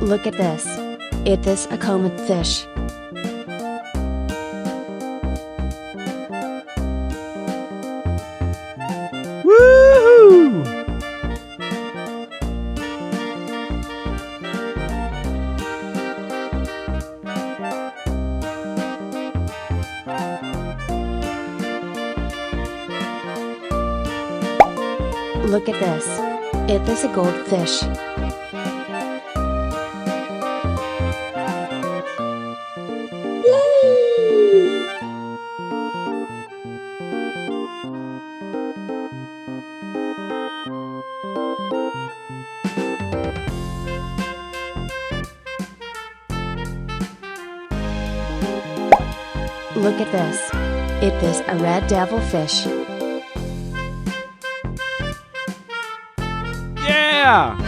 Look at this. It is a common fish. Woohoo! Look at this. It is a goldfish. Look at this. It is a red devilfish. Yeah!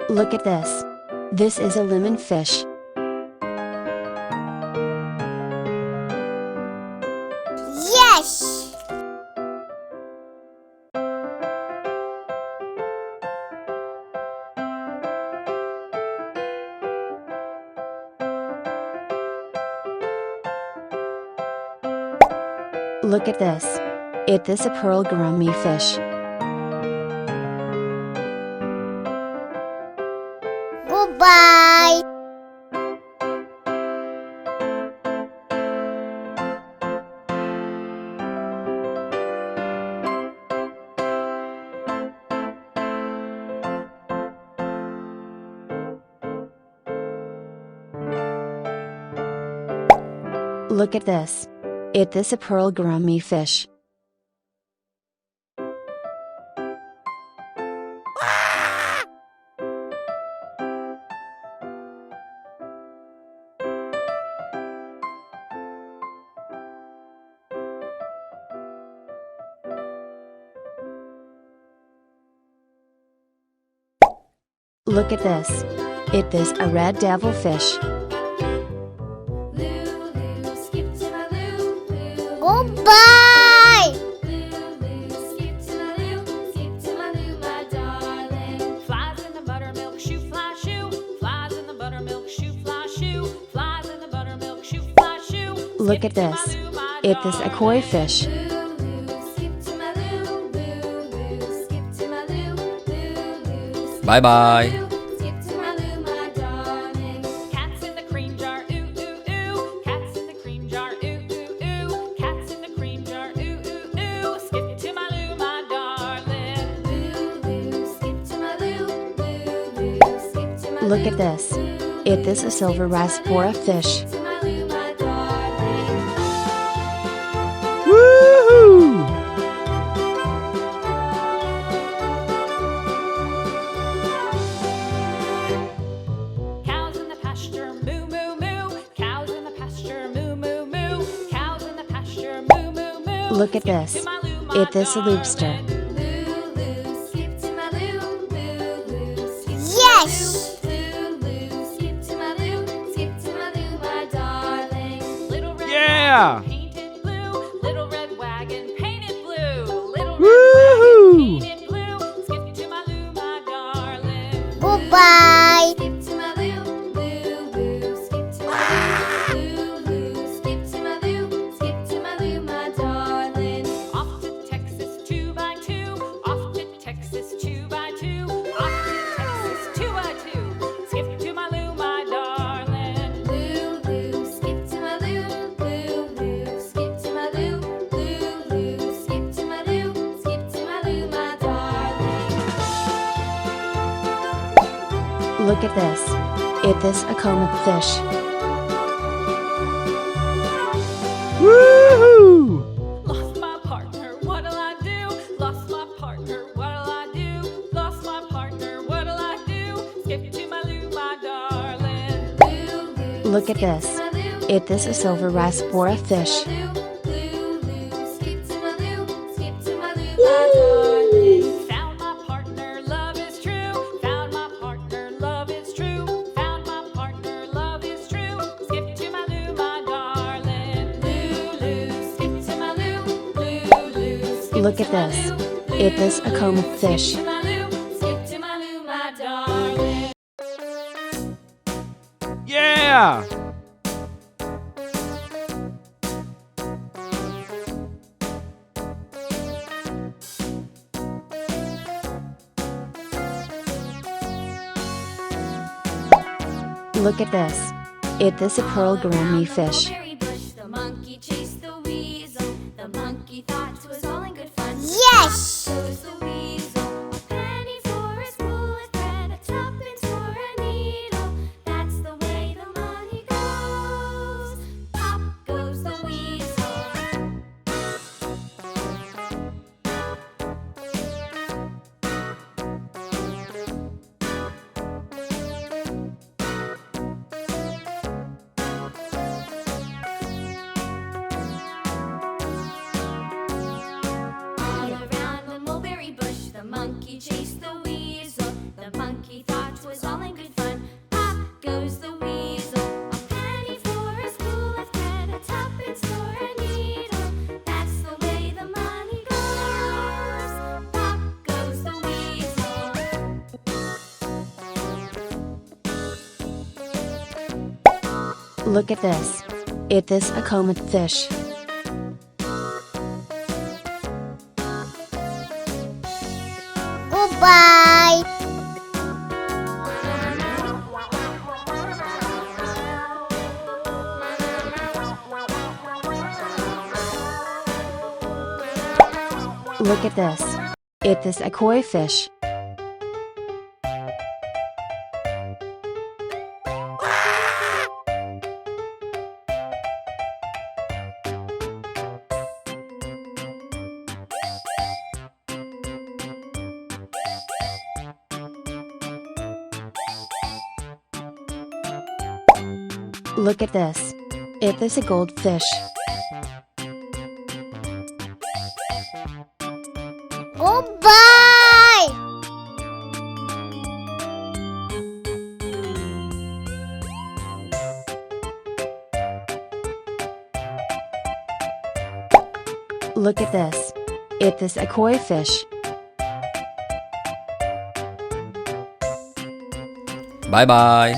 Look at this. This is a lemon fish. Yes! Look at this. It is a pearl gourami fish. Goodbye! Look at this. It is a pearl gourami fish. Look at this. It is a red devilfish. Goodbye! Look at this. It is a koi fish. Bye bye! Look at this. It is a silver raspora fish. Woohoo! Cows in the pasture, moo moo moo. Cows in the pasture, moo moo moo. Cows in the pasture, moo moo moo. Look at this. It is a lobster. Yes! Yeah! Painted blue, little red wagon painted blue. Little red Woohoo! wagon painted blue. Skip to my loo, my darling. Goodbye! Skip to my loo, loo, loo. Skip to my loo, loo, loo. Skip to my loo, my darling. Off to Texas, 2 by Look at this. Is this a common fish? Woohoo! Lost my partner, what'll I do? Lost my partner, what'll I do? Lost my partner, what'll I do? Skip to my loo, my darling. Loo, loo, Look at skip this. to my loo. Is this a silver rice or a fish? Skip to my loo, skip to my loo, my darling. Found my partner, love is true. Found my partner, love is true. Found my partner, love is true. Skip to my loo, my darling. Loo, loo, skip to my loo. Loo, loo, skip Look to at my this. loo. Is this a common fish? Skip to my loo, skip to my loo, my darling. Yeah! Look at this. Is this a pearl gourami fish? Mulberry bush, the monkey chased the weasel. The monkey thought 'twas all in good fun. Yes! Goes the weasel. A penny for a spool of thread, a tuppence for a needle. That's the way the money goes. Pop goes the weasel. All around the mulberry bush, the monkey chased the weasel. The monkey thought 'twas all in good fun. Pop goes the weasel. A penny for a spool of thread, a tuppence for a needle. That's the way the money goes. Pop goes the weasel. Look at this. Is this a common fish? Goodbye. Look at this. Is this a koi fish? Look at this. Is this a goldfish? Goodbye. Look at this. Is this a koi fish? Bye bye.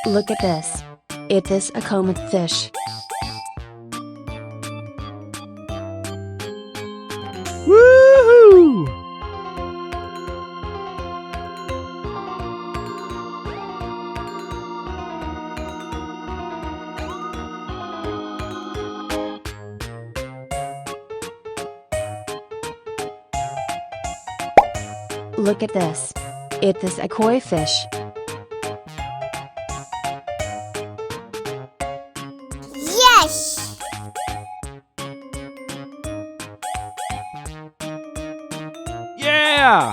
Look at this. Is this a common fish? Woohoo! Look at this. Is this a koi fish? Yes. Yeah!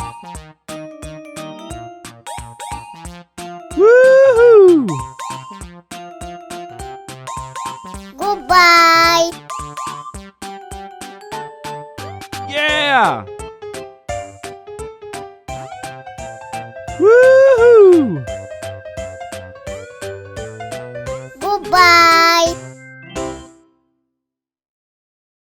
Woohoo! Goodbye. Yeah! Woohoo! Goodbye.